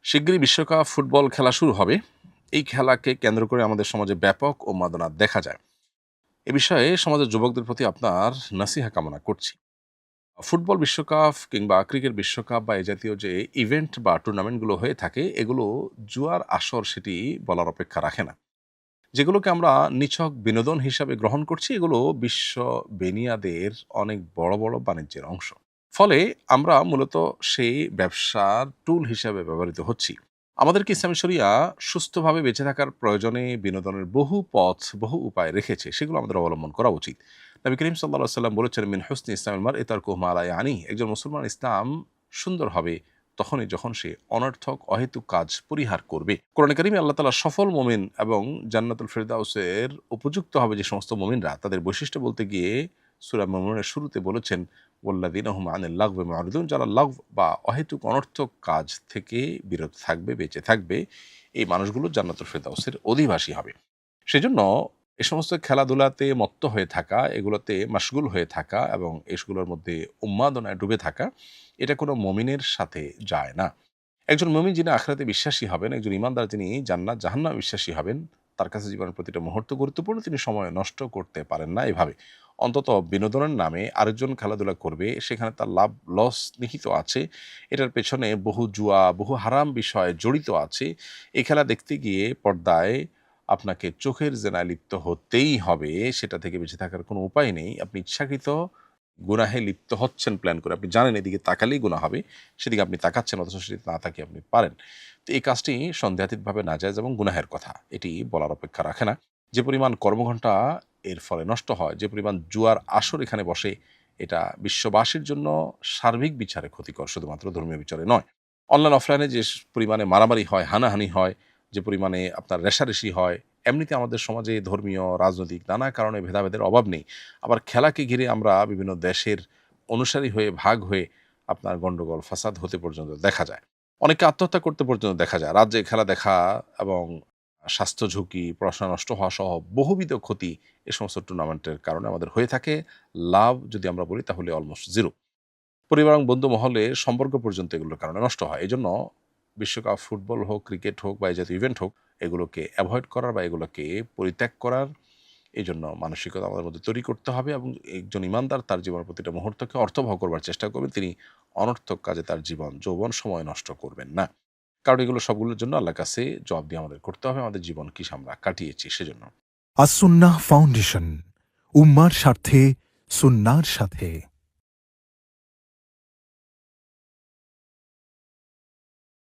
শিগগিরই বিশ্বকাপ ফুটবল খেলা শুরু হবে। এই খেলাকে কেন্দ্র করে আমাদের সমাজে ব্যাপক উন্মাদনা দেখা যায়। এ বিষয়ে সমাজের যুবকদের প্রতি আপনার নাসিহা কামনা করছি। ফুটবল বিশ্বকাপ কিংবা ক্রিকেট বিশ্বকাপ বা এই জাতীয় যে ইভেন্ট বা টুর্নামেন্টগুলো হয়ে থাকে, এগুলো জুয়ার আসর সেটি বলার অপেক্ষা রাখে না। যেগুলোকে আমরা নিছক বিনোদন হিসাবে গ্রহণ করছি, এগুলো বিশ্ব বেনিয়াদের অনেক বড় বড় বাণিজ্যের অংশ। ফলে আমরা মূলত সেই ব্যবসার টুল হিসাবে ব্যবহৃত হচ্ছি। আমাদেরকে ইসলামী শরিয়া সুস্থভাবে বেঁচে থাকার প্রয়োজনে বিনোদনের বহু পথ, বহু উপায় রেখেছে। সেগুলো আমাদের অবলম্বন করা উচিত। নবী করিম সাল্লাল্লাহু আলাইহি ওয়াসাল্লাম বলেছেন, মিন হুসনি ইসলামিল মারই তারকুহু মা লা ইয়ানি। একজন মুসলমান ইসলাম সুন্দর হবে তখনই যখন সে অনর্থক অহেতুক কাজ পরিহার করবে। কোরআনে কারিমে আল্লাহ তাআলা সফল মুমিন এবং জান্নাতুল ফিরদাউসের উপযুক্ত হবে যে সমস্ত মুমিনরা, তাদের বৈশিষ্ট্য বলতে গিয়ে সূরা মুমিনুনের শুরুতে বলেছেন, ওয়াল্লাযীনা হুম আনিল লাগবি মুরিদুন, যারা লাগব বা অহেতুক অনর্থক কাজ থেকে বিরত থাকবে, বেঁচে থাকবে, এই মানুষগুলো জান্নাতুল ফিরদাউসের অধিবাসী হবে। সেজন্য এ সমস্ত খেলাধুলাতে মত্ত হয়ে থাকা, এগুলোতে মাশগুল হয়ে থাকা এবং এগুলোর মধ্যে উন্মাদনায় ডুবে থাকা, এটা কোনো মুমিনের সাথে যায় না। একজন মুমিন যিনি আখিরাতে বিশ্বাসী হবেন, একজন ঈমানদার যিনি জান্নাত জাহান্নামে বিশ্বাসী হবেন, তার কাছে জীবনের প্রতিটা মুহূর্ত গুরুত্বপূর্ণ। তিনি সময় নষ্ট করতে পারেন না এভাবে। অন্তত বিনোদনের নামে আরেকজন খেলাধুলা করবে, সেখানে তার লাভ লস নিহিত আছে। এটার পেছনে বহু জুয়া, বহু হারাম বিষয় জড়িত আছে। এই খেলা দেখতে গিয়ে পর্দায় আপনাকে চোখের জেনায় লিপ্ত হতেই হবে। সেটা থেকে বেঁচে থাকার কোনো উপায় নেই। আপনি ইচ্ছাকৃত গুনাহে লিপ্ত হচ্ছেন প্ল্যান করে। আপনি জানেন এদিকে তাকালেই গুনাহ হবে। সেদিকে আপনি তাকাচ্ছেন, অথচ সেদিকে না তাকিয়ে আপনি পারেন। তো এই কাজটি সন্দেহাতীতভাবে নাজায়েজ এবং গুনাহের কথা। এটি বলার অপেক্ষা রাখে না। যে পরিমাণ কর্মঘণ্টা এর ফলে নষ্ট হয়, যে পরিমাণ জুয়ার আসর এখানে বসে, এটা বিশ্ববাসীর জন্য সার্বিক বিচারে ক্ষতিকর, শুধুমাত্র ধর্মীয় বিচারে নয়। অনলাইন অফলাইনে যে পরিমাণে মারামারি হয়, হানাহানি হয়, যে পরিমাণে আপনার রেষারেষি হয়, এমনিতে আমাদের সমাজে ধর্মীয়, রাজনৈতিক নানা কারণে ভেদাভেদের অভাব নেই। আবার খেলাকে ঘিরে আমরা বিভিন্ন দেশের অনুসারী হয়ে, ভাগ হয়ে আপনার গন্ডগোল, ফাসাদ হতে পর্যন্ত দেখা যায়। অনেককে আত্মহত্যা করতে পর্যন্ত দেখা যায়। রাত জেগে খেলা দেখা এবং স্বাস্থ্য ঝুঁকি, পড়াশোনা নষ্ট হওয়া সহ বহুবিধ ক্ষতি এ সমস্ত টুর্নামেন্টের কারণে আমাদের হয়ে থাকে। লাভ যদি আমরা বলি তাহলে অলমোস্ট 0। পরিবার এবং বন্ধু মহলে সম্পর্ক পর্যন্ত এগুলোর কারণে নষ্ট হয়। এজন্য বিশ্বকাপ ফুটবল হোক, ক্রিকেট হোক বা এই জাতীয় ইভেন্ট হোক, এগুলোকে এভয়েড করার বা এগুলোকে পরিত্যাগ করার এজন্য মানসিকতা আমাদের মধ্যে তৈরি করতে হবে এবং একজন ইমানদার তার জীবনের প্রতিটা মুহূর্তকে অর্থবহ করবার চেষ্টা করবেন। তিনি অনর্থক কাজে তার জীবন, যৌবন, সময় নষ্ট করবেন না। কারণ এগুলো সবগুলোর জন্য আল্লাহর কাছে জবাবদিহি আমাদের করতে হবে, আমাদের জীবন কি আমরা কাটিয়েছি সেজন্য। আসুন্নাহ ফাউন্ডেশন, উম্মার স্বার্থে সুন্নাহর সাথে।